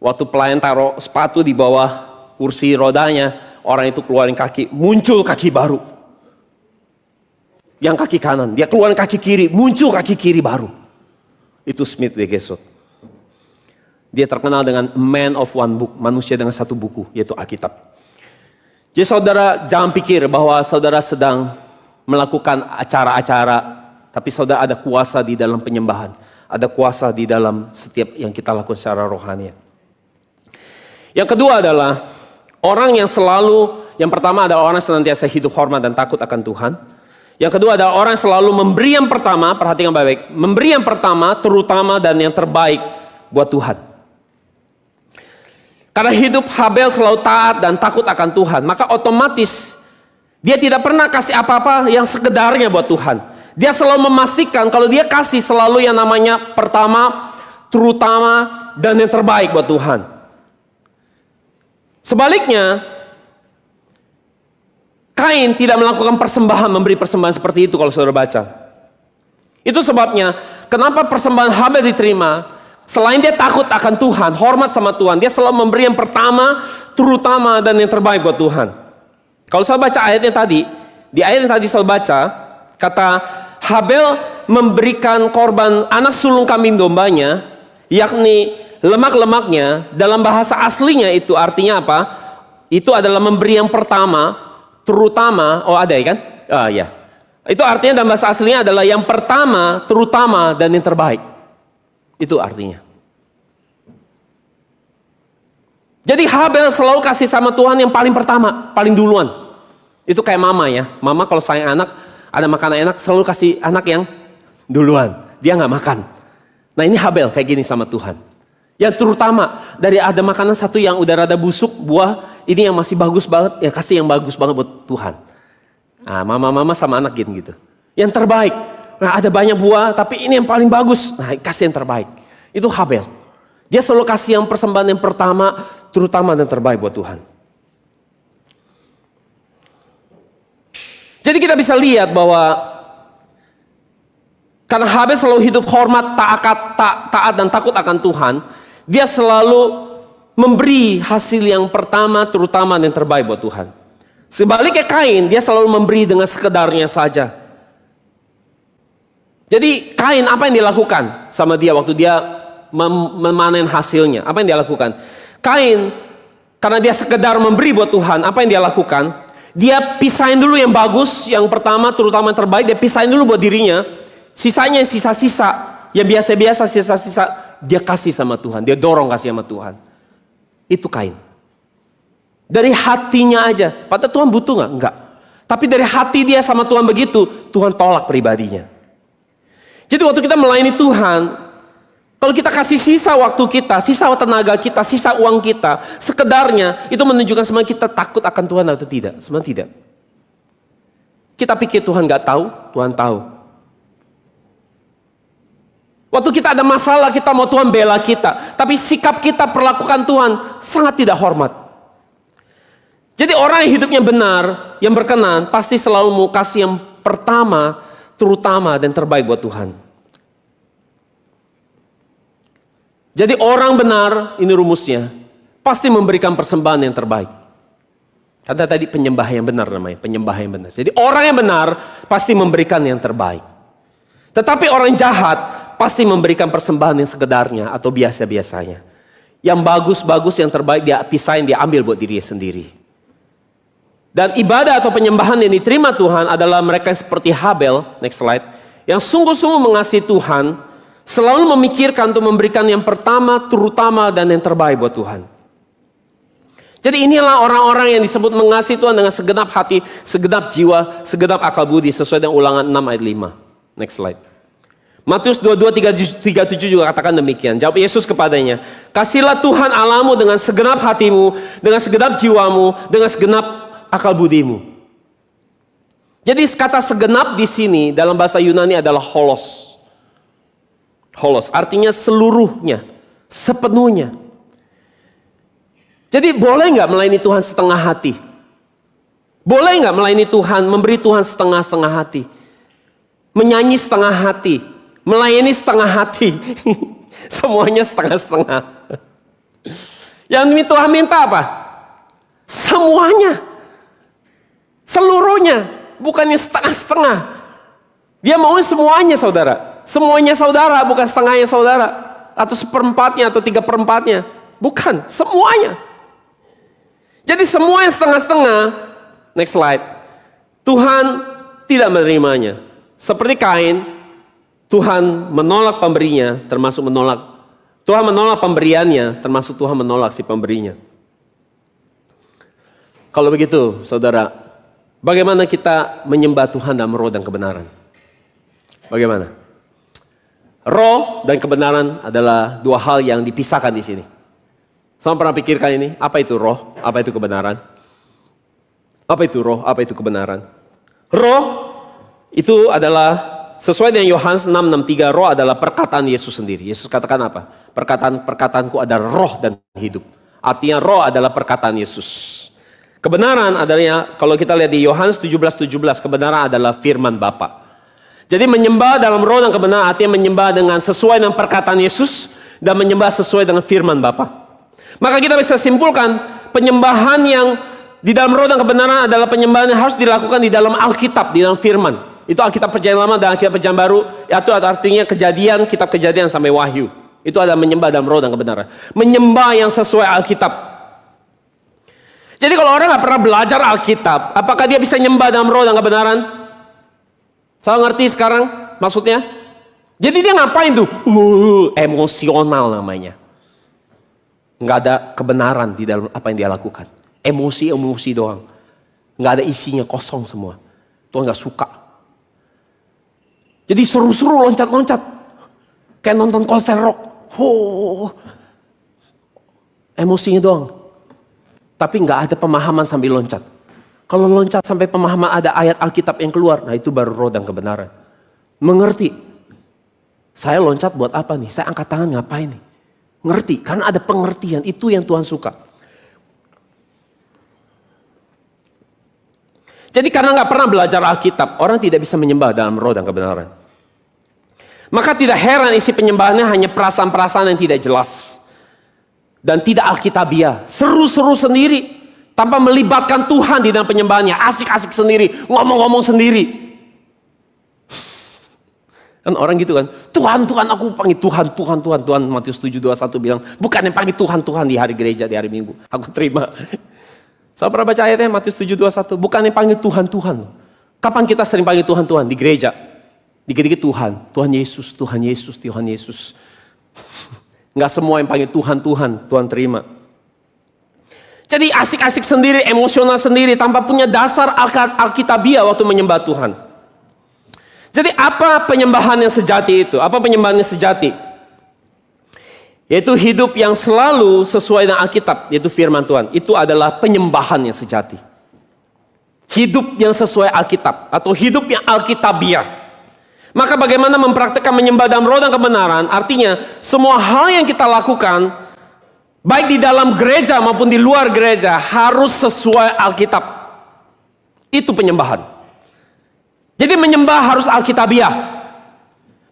Waktu pelayan taruh sepatu di bawah kursi rodanya, orang itu keluarin kaki, muncul kaki baru. Yang kaki kanan, dia keluarin kaki kiri, muncul kaki kiri baru. Itu Smith Wigglesworth. Dia terkenal dengan man of one book, manusia dengan satu buku, yaitu Alkitab. Jadi saudara jangan pikir bahwa saudara sedang melakukan acara-acara, tapi saudara ada kuasa di dalam penyembahan. Ada kuasa di dalam setiap yang kita lakukan secara rohani. Yang kedua adalah orang yang selalu, yang pertama adalah orang yang senantiasa hidup hormat dan takut akan Tuhan. Yang kedua adalah orang yang selalu memberi yang pertama, perhatikan baik-baik. Memberi yang pertama, terutama dan yang terbaik buat Tuhan. Karena hidup Habel selalu taat dan takut akan Tuhan, maka otomatis dia tidak pernah kasih apa-apa yang sekedarnya buat Tuhan. Dia selalu memastikan kalau dia kasih selalu yang namanya pertama, terutama dan yang terbaik buat Tuhan. Sebaliknya, Kain tidak melakukan persembahan, memberi persembahan seperti itu kalau saudara baca. Itu sebabnya kenapa persembahan Habel diterima. Selain dia takut akan Tuhan, hormat sama Tuhan, dia selalu memberi yang pertama, terutama dan yang terbaik buat Tuhan. Kalau saya baca ayatnya tadi, di ayat yang tadi saya baca, kata Habel memberikan korban anak sulung kambing dombanya, yakni lemak-lemaknya. Dalam bahasa aslinya itu artinya apa? Itu adalah memberi yang pertama, terutama, oh ada ya kan? Ya. Itu artinya dalam bahasa aslinya adalah yang pertama, terutama dan yang terbaik. Itu artinya. Jadi Habel selalu kasih sama Tuhan yang paling pertama, paling duluan. Itu kayak mama ya. Mama kalau sayang anak, ada makanan enak selalu kasih anak yang duluan. Dia nggak makan. Nah ini Habel kayak gini sama Tuhan. Yang terutama dari ada makanan satu yang udah rada busuk, buah ini yang masih bagus banget, ya kasih yang bagus banget buat Tuhan. Nah mama-mama sama anak gitu. Yang terbaik. Nah ada banyak buah tapi ini yang paling bagus. Nah kasih yang terbaik. Itu Habel. Dia selalu kasih yang persembahan yang pertama, terutama dan terbaik buat Tuhan. Jadi kita bisa lihat bahwa karena Habel selalu hidup hormat, taat dan takut akan Tuhan, dia selalu memberi hasil yang pertama, terutama dan terbaik buat Tuhan. Sebaliknya Kain, dia selalu memberi dengan sekedarnya saja. Jadi Kain apa yang dilakukan sama dia waktu dia memanen hasilnya? Apa yang dia lakukan? Kain, karena dia sekedar memberi buat Tuhan, apa yang dia lakukan? Dia pisahin dulu yang bagus, yang pertama, terutama yang terbaik, dia pisahin dulu buat dirinya. Sisanya sisa-sisa, yang biasa-biasa, sisa-sisa, dia kasih sama Tuhan, dia dorong kasih sama Tuhan. Itu Kain. Dari hatinya aja, padahal Tuhan butuh nggak? Enggak. Tapi dari hati dia sama Tuhan begitu, Tuhan tolak pribadinya. Jadi waktu kita melayani Tuhan, kalau kita kasih sisa waktu kita, sisa tenaga kita, sisa uang kita, sekedarnya, itu menunjukkan sebenarnya kita takut akan Tuhan atau tidak? Sebenarnya tidak. Kita pikir Tuhan nggak tahu, Tuhan tahu. Waktu kita ada masalah, kita mau Tuhan bela kita. Tapi sikap kita perlakukan Tuhan sangat tidak hormat. Jadi orang yang hidupnya benar, yang berkenan, pasti selalu mau kasih yang pertama, terutama dan terbaik buat Tuhan. Jadi orang benar, ini rumusnya, pasti memberikan persembahan yang terbaik. Kata tadi penyembah yang benar namanya, penyembah yang benar. Jadi orang yang benar pasti memberikan yang terbaik. Tetapi orang jahat pasti memberikan persembahan yang sekedarnya atau biasa-biasanya. Yang bagus-bagus, yang terbaik dia pisahin, dia ambil buat dirinya sendiri. Dan ibadah atau penyembahan yang diterima Tuhan adalah mereka yang seperti Habel, next slide, yang sungguh-sungguh mengasihi Tuhan, selalu memikirkan untuk memberikan yang pertama, terutama dan yang terbaik buat Tuhan. Jadi inilah orang-orang yang disebut mengasihi Tuhan dengan segenap hati, segenap jiwa, segenap akal budi, sesuai dengan Ulangan 6 ayat 5. Next slide. Matius 22:37 juga katakan demikian. Jawab Yesus kepadanya, kasihlah Tuhan Allahmu dengan segenap hatimu, dengan segenap jiwamu, dengan segenap akal budimu. Jadi kata segenap di sini dalam bahasa Yunani adalah holos. Holos artinya seluruhnya, sepenuhnya. Jadi boleh nggak melayani Tuhan setengah hati? Boleh nggak melayani Tuhan, memberi Tuhan setengah-setengah hati? Menyanyi setengah hati, melayani setengah hati. Semuanya setengah-setengah. Yang Tuhan minta apa? Semuanya. Seluruhnya. Bukannya setengah-setengah. Dia maunya semuanya saudara. Semuanya saudara, bukan setengahnya saudara. Atau seperempatnya atau 3/4. Bukan, semuanya. Jadi semua yang setengah-setengah, next slide. Tuhan tidak menerimanya. Seperti Kain, Tuhan menolak pemberinya, termasuk menolak. Tuhan menolak pemberiannya, termasuk Tuhan menolak si pemberinya. Kalau begitu, saudara, bagaimana kita menyembah Tuhan dalam roh dan kebenaran? Bagaimana? Roh dan kebenaran adalah dua hal yang dipisahkan di sini. Sama pernah pikirkan ini? Apa itu roh? Apa itu kebenaran? Apa itu roh? Apa itu kebenaran? Roh itu adalah sesuai dengan Yohanes 6:63. Roh adalah perkataan Yesus sendiri. Yesus katakan apa? Perkataanku adalah roh dan hidup. Artinya roh adalah perkataan Yesus. Kebenaran adalah, kalau kita lihat di Yohanes 17:17, kebenaran adalah firman Bapa. Jadi menyembah dalam roh dan kebenaran artinya menyembah dengan sesuai dengan perkataan Yesus dan menyembah sesuai dengan firman Bapa. Maka kita bisa simpulkan penyembahan yang di dalam roh dan kebenaran adalah penyembahan yang harus dilakukan di dalam Alkitab, di dalam firman. Itu Alkitab Perjanjian Lama dan Alkitab Perjanjian Baru. Itu artinya Kejadian, kitab Kejadian sampai Wahyu. Itu adalah menyembah dalam roh dan kebenaran. Menyembah yang sesuai Alkitab. Jadi kalau orang nggak pernah belajar Alkitab, apakah dia bisa nyembah dalam roh dan kebenaran? Saya ngerti sekarang maksudnya. Jadi dia ngapain tuh? Emosional namanya. Nggak ada kebenaran di dalam apa yang dia lakukan. Emosi doang. Nggak ada isinya, kosong semua. Tuhan nggak suka. Jadi seru-seru loncat-loncat. Kayak nonton konser rock. Emosinya doang. Tapi nggak ada pemahaman sambil loncat. Kalau loncat sampai pemahaman ada ayat Alkitab yang keluar. Nah itu baru roh dan kebenaran. Mengerti. Saya loncat buat apa nih? Saya angkat tangan ngapain nih? Ngerti, karena ada pengertian, itu yang Tuhan suka. Jadi karena nggak pernah belajar Alkitab, orang tidak bisa menyembah dalam roh dan kebenaran. Maka tidak heran isi penyembahannya hanya perasaan-perasaan yang tidak jelas. Dan tidak alkitabiah, seru-seru sendiri, tanpa melibatkan Tuhan di dalam penyembahannya, asik-asik sendiri, ngomong-ngomong sendiri. Kan orang gitu kan, Tuhan aku panggil Tuhan. Matius 7:21 bilang, bukan yang panggil Tuhan di hari gereja, di hari Minggu. Aku terima. Saya pernah baca ayatnya Matius 7:21, bukan yang panggil Tuhan. Kapan kita sering panggil Tuhan? Di gereja. Dikit-dikit Tuhan Yesus. Nggak semua yang panggil Tuhan terima. Jadi asik-asik sendiri, emosional sendiri, tanpa punya dasar alkitabiah waktu menyembah Tuhan. Jadi apa penyembahan yang sejati itu? Apa penyembahan yang sejati? Yaitu hidup yang selalu sesuai dengan Alkitab, yaitu firman Tuhan. Itu adalah penyembahan yang sejati. Hidup yang sesuai Alkitab, atau hidup yang alkitabiah. Maka bagaimana mempraktikkan menyembah dalam roh dan kebenaran? Artinya semua hal yang kita lakukan, baik di dalam gereja maupun di luar gereja, harus sesuai Alkitab. Itu penyembahan. Jadi menyembah harus alkitabiah.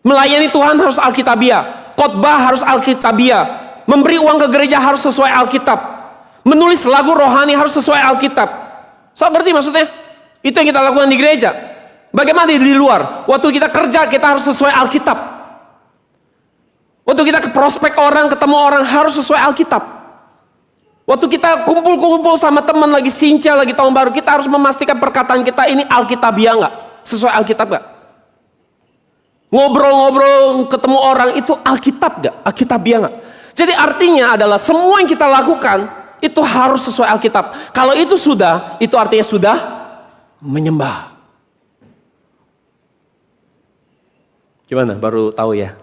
Melayani Tuhan harus alkitabiah. Khotbah harus alkitabiah. Memberi uang ke gereja harus sesuai Alkitab. Menulis lagu rohani harus sesuai Alkitab. So ngerti maksudnya? Itu yang kita lakukan di gereja. Bagaimana di luar? Waktu kita kerja kita harus sesuai Alkitab. Waktu kita ke prospek orang, ketemu orang harus sesuai Alkitab. Waktu kita kumpul-kumpul sama teman lagi sincah, lagi tahun baru, kita harus memastikan perkataan kita ini alkitabiah enggak? Sesuai Alkitab gak? Ngobrol-ngobrol ketemu orang itu Alkitab gak? Alkitabiah gak? Jadi artinya adalah semua yang kita lakukan itu harus sesuai Alkitab. Kalau itu sudah, itu artinya sudah menyembah. Gimana? Baru tahu ya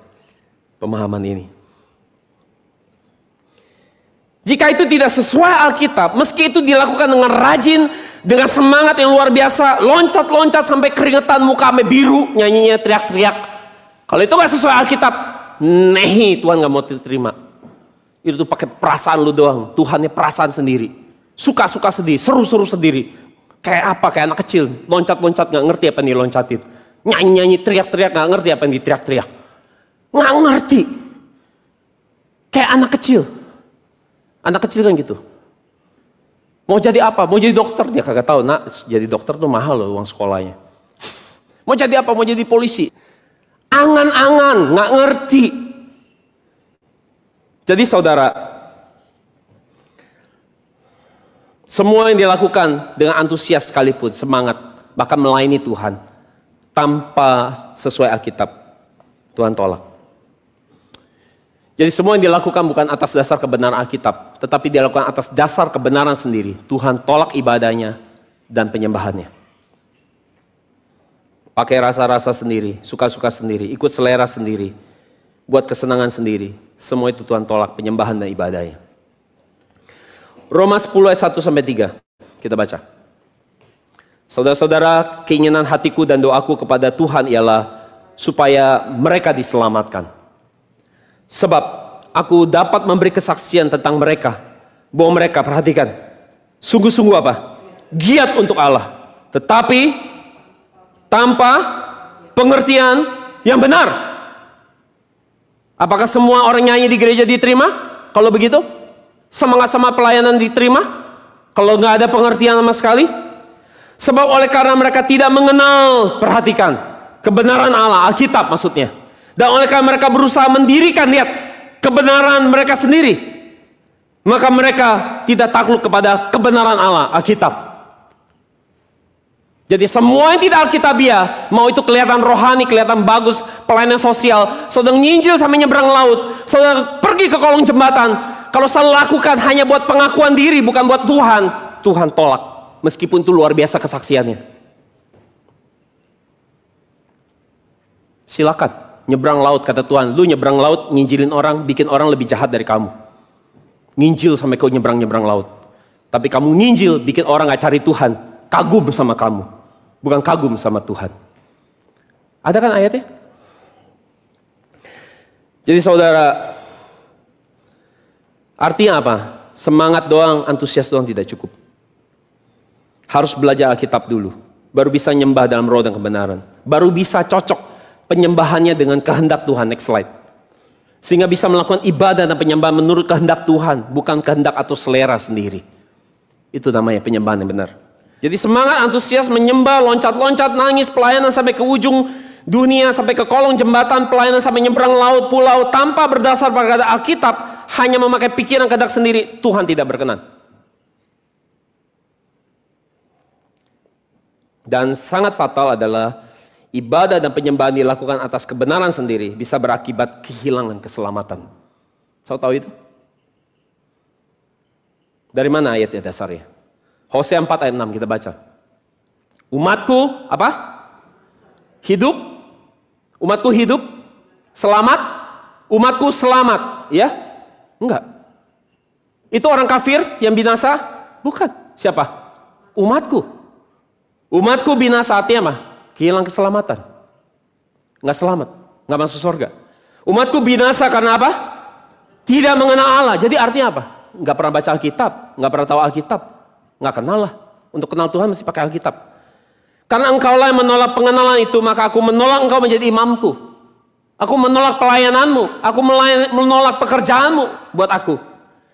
pemahaman ini. Jika itu tidak sesuai Alkitab, meski itu dilakukan dengan rajin, dengan semangat yang luar biasa, loncat-loncat sampai keringetan, muka sampai biru, nyanyinya teriak-teriak. Kalau itu gak sesuai Alkitab, nehi, Tuhan gak mau terima. Itu tuh pakai perasaan lu doang, Tuhannya perasaan sendiri. Suka-suka sendiri, seru-seru sendiri. Kayak apa, kayak anak kecil, loncat-loncat gak ngerti apa yang diloncatin. Nyanyi-nyanyi, teriak-teriak gak ngerti apa yang diteriak-teriak. Gak ngerti. Kayak anak kecil. Anak kecil kan gitu. Mau jadi apa? Mau jadi dokter? Dia kagak tahu. Nak, jadi dokter tuh mahal loh uang sekolahnya. Mau jadi apa? Mau jadi polisi? Angan-angan, nggak ngerti. Jadi saudara, semua yang dilakukan dengan antusias sekalipun, semangat, bahkan melayani Tuhan, tanpa sesuai Alkitab, Tuhan tolak. Jadi semua yang dilakukan bukan atas dasar kebenaran Alkitab, tetapi dilakukan atas dasar kebenaran sendiri. Tuhan tolak ibadahnya dan penyembahannya. Pakai rasa-rasa sendiri, suka-suka sendiri, ikut selera sendiri, buat kesenangan sendiri. Semua itu Tuhan tolak, penyembahan dan ibadahnya. Roma 10 ayat 1-3, kita baca. Saudara-saudara, keinginan hatiku dan doaku kepada Tuhan ialah supaya mereka diselamatkan. Sebab aku dapat memberi kesaksian tentang mereka, bahwa mereka, perhatikan, sungguh-sungguh apa? Giat untuk Allah, tetapi tanpa pengertian yang benar. Apakah semua orang nyanyi di gereja diterima? Kalau begitu, semangat sama pelayanan diterima? Kalau nggak ada pengertian sama sekali? Sebab oleh karena mereka tidak mengenal, perhatikan, kebenaran Allah, Alkitab maksudnya. Dan oleh karena mereka berusaha mendirikan, lihat, kebenaran mereka sendiri, maka mereka tidak takluk kepada kebenaran Allah, Alkitab. Jadi semua yang tidak Alkitabiah, mau itu kelihatan rohani, kelihatan bagus, pelayanan sosial, saudara nyinjil sampai nyebrang laut, saudara pergi ke kolong jembatan, kalau saudara lakukan hanya buat pengakuan diri, bukan buat Tuhan, Tuhan tolak. Meskipun itu luar biasa kesaksiannya. Silakan. Nyebrang laut, kata Tuhan. Lu nyebrang laut, nginjilin orang, bikin orang lebih jahat dari kamu. Nginjil sampai kau nyebrang-nyebrang laut. Tapi kamu nginjil, bikin orang gak cari Tuhan. Kagum sama kamu. Bukan kagum sama Tuhan. Ada kan ayatnya? Jadi saudara, artinya apa? Semangat doang, antusias doang tidak cukup. Harus belajar Alkitab dulu. Baru bisa nyembah dalam roh dan kebenaran. Baru bisa cocok penyembahannya dengan kehendak Tuhan. Next slide. Sehingga bisa melakukan ibadah dan penyembahan menurut kehendak Tuhan, bukan kehendak atau selera sendiri. Itu namanya penyembahan yang benar. Jadi semangat, antusias, menyembah, loncat-loncat, nangis, pelayanan sampai ke ujung dunia, sampai ke kolong jembatan, pelayanan sampai nyebrang laut, pulau, tanpa berdasar pada Alkitab, hanya memakai pikiran kehendak sendiri, Tuhan tidak berkenan. Dan sangat fatal adalah ibadah dan penyembahan dilakukan atas kebenaran sendiri bisa berakibat kehilangan keselamatan. Saya tahu itu? Dari mana ayatnya dasarnya? Hosea 4 ayat 6 kita baca. Umatku apa? Hidup. Umatku hidup. Selamat. Umatku selamat. Ya? Enggak. Itu orang kafir yang binasa? Bukan. Siapa? Umatku. Umatku binasa artinya apa? Kehilangan keselamatan. Nggak selamat. Nggak masuk surga. Umatku binasa karena apa? Tidak mengenal Allah. Jadi artinya apa? Nggak pernah baca Alkitab. Nggak pernah tahu Alkitab. Nggak kenal lah. Untuk kenal Tuhan mesti pakai Alkitab. Karena engkaulah yang menolak pengenalan itu, maka aku menolak engkau menjadi imamku. Aku menolak pelayananmu. Aku menolak pekerjaanmu buat aku.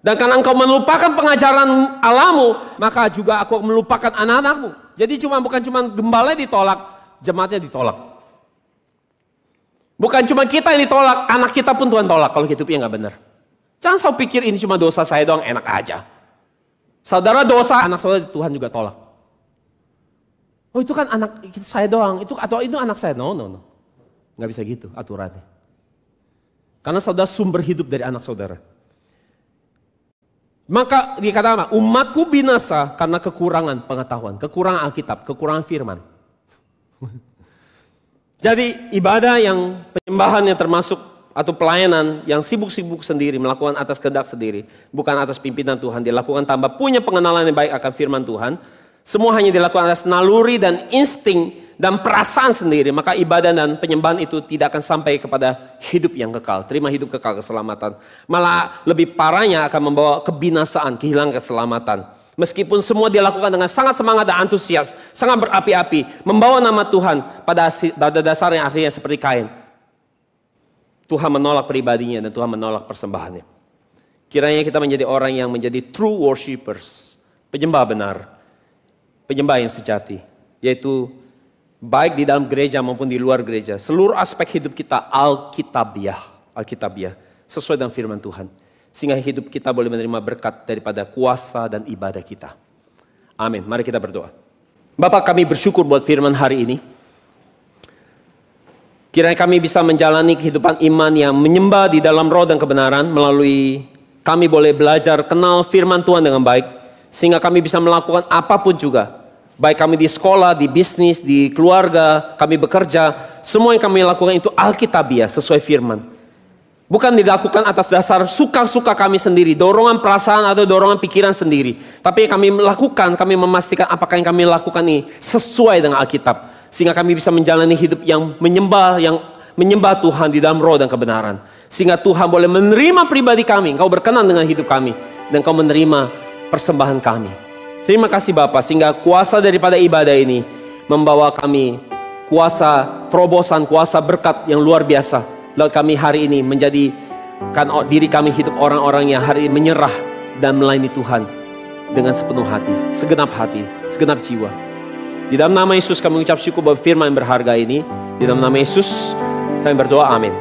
Dan karena engkau melupakan pengajaran Allahmu, maka juga aku melupakan anak-anakmu. Jadi bukan cuma gembala ditolak, jemaatnya ditolak. Bukan cuma kita yang ditolak, anak kita pun Tuhan tolak kalau hidupnya nggak benar. Jangan selalu pikir ini cuma dosa saya doang, enak aja. Saudara dosa, anak saudara Tuhan juga tolak. Oh itu kan anak saya doang, atau itu anak saya. No. Nggak bisa gitu aturannya. Karena saudara sumber hidup dari anak saudara. Maka dikatakan apa? Umatku binasa karena kekurangan pengetahuan, kekurangan Alkitab, kekurangan firman. Jadi ibadah yang penyembahan yang termasuk atau pelayanan yang sibuk-sibuk sendiri, melakukan atas kehendak sendiri, bukan atas pimpinan Tuhan, dilakukan tanpa punya pengenalan yang baik akan firman Tuhan, semua hanya dilakukan atas naluri dan insting dan perasaan sendiri, maka ibadah dan penyembahan itu tidak akan sampai kepada hidup yang kekal. Terima hidup kekal, keselamatan. Malah lebih parahnya akan membawa kebinasaan, kehilangan keselamatan. Meskipun semua dilakukan dengan sangat semangat dan antusias, sangat berapi-api, membawa nama Tuhan, pada dasarnya akhirnya seperti Kain. Tuhan menolak pribadinya dan Tuhan menolak persembahannya. Kiranya kita menjadi orang yang menjadi true worshipers, penyembah benar, penyembah yang sejati, yaitu baik di dalam gereja maupun di luar gereja. Seluruh aspek hidup kita Alkitabiah, sesuai dengan firman Tuhan. Sehingga hidup kita boleh menerima berkat daripada kuasa dan ibadah kita. Amin. Mari kita berdoa. Bapak, kami bersyukur buat firman hari ini. Kiranya kami bisa menjalani kehidupan iman yang menyembah di dalam roh dan kebenaran. Melalui kami boleh belajar kenal firman Tuhan dengan baik. Sehingga kami bisa melakukan apapun juga. Baik kami di sekolah, di bisnis, di keluarga, kami bekerja. Semua yang kami lakukan itu Alkitabiah, sesuai firman. Bukan dilakukan atas dasar suka-suka kami sendiri, dorongan perasaan atau dorongan pikiran sendiri. Tapi kami melakukan, kami memastikan apakah yang kami lakukan ini sesuai dengan Alkitab. Sehingga kami bisa menjalani hidup yang menyembah Tuhan di dalam roh dan kebenaran. Sehingga Tuhan boleh menerima pribadi kami, Engkau berkenan dengan hidup kami. Dan Engkau menerima persembahan kami. Terima kasih Bapa, sehingga kuasa daripada ibadah ini membawa kami kuasa terobosan, kuasa berkat yang luar biasa. Lalu kami hari ini menjadikan diri kami hidup orang-orang yang hari ini menyerah dan melayani Tuhan dengan sepenuh hati, segenap jiwa. Di dalam nama Yesus kami mengucap syukur buat firman yang berharga ini. Di dalam nama Yesus kami berdoa, amin.